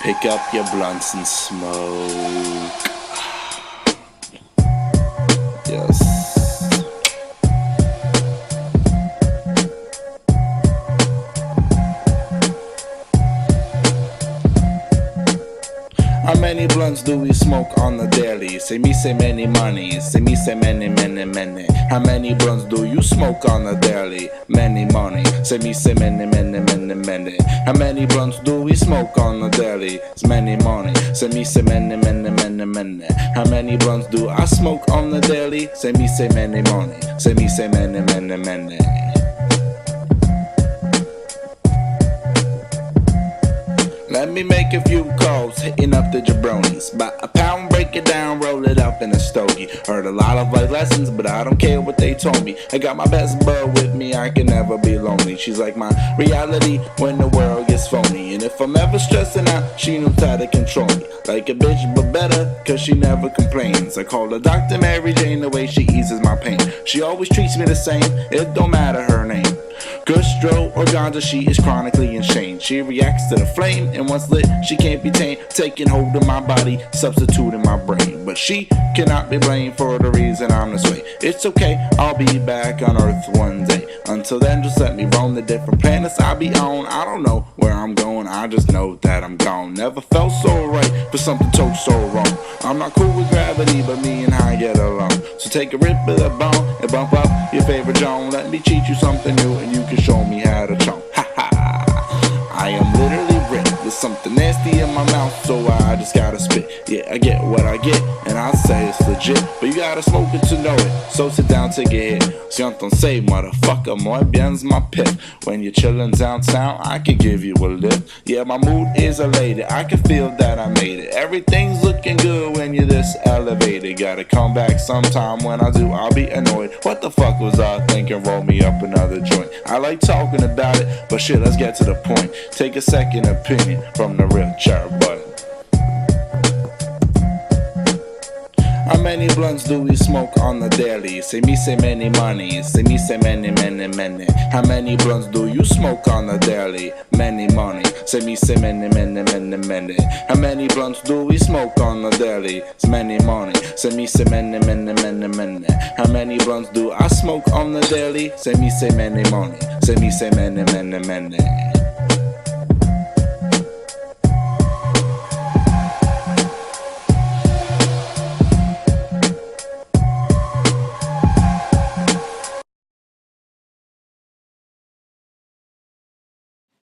Pick up your blunts and smoke. Yes. How many blunts do we smoke on the daily? Say me say many monies, say me say many. How many blunts do you smoke on the daily? Many money, say me say many. How many blunts do we smoke on the daily? It's many money, say me say many. How many blunts do I smoke on the daily? Say me say many money, say me say many. Let me make a few calls, hitting up the jabronis. Buy a pound, break it down, roll it up in a stogie. Heard a lot of life lessons, but I don't care what they told me. I got my best bud with me, I can never be lonely. She's like my reality when the world gets phony. And if I'm ever stressing out, she knows how to control me. Like a bitch, but better, cause she never complains. I call her Dr. Mary Jane, the way she eases my pain. She always treats me the same, it don't matter her name. Gustro or ganja, she is chronically insane. She reacts to the flame, and once lit, she can't be tamed. Taking hold of my body, substituting my brain. But she cannot be blamed for the reason I'm this way. It's okay, I'll be back on Earth one day. Until then, just let me roam the different planets I be on. I don't know where I'm going, I just know that I'm gone. Never felt so right for something so wrong. I'm not cool with gravity, but me and I get along. So take a rip of the bone and bump up your favorite Joan. Let me teach you something new, and you can show me how to chomp. Ha ha! I am literally ripped. There's something nasty in my mouth, so I just gotta spit. Yeah, I get what I get, and I say it's legit. But you gotta smoke it to know it, so sit down, take a hit. Si on t'en say, motherfucker, moi bien's my pit. When you're chillin' downtown, I can give you a lift. Yeah, my mood is elated, I can feel that I made it. Everything's looking good when you're this elevated. Gotta come back sometime, when I do, I'll be annoyed. What the fuck was I thinking? Roll me up another joint. I like talking about it, but shit, let's get to the point. Take a second opinion from the real Cherub Button. How many blunts do we smoke on the daily? Say me say many monies, say me say many. How many blunts do you smoke on the daily? Many money, say me say many. How many blunts do we smoke on the daily? It's many money, say me say many. How many blunts do I smoke on the daily? Say me say many money, say me say many.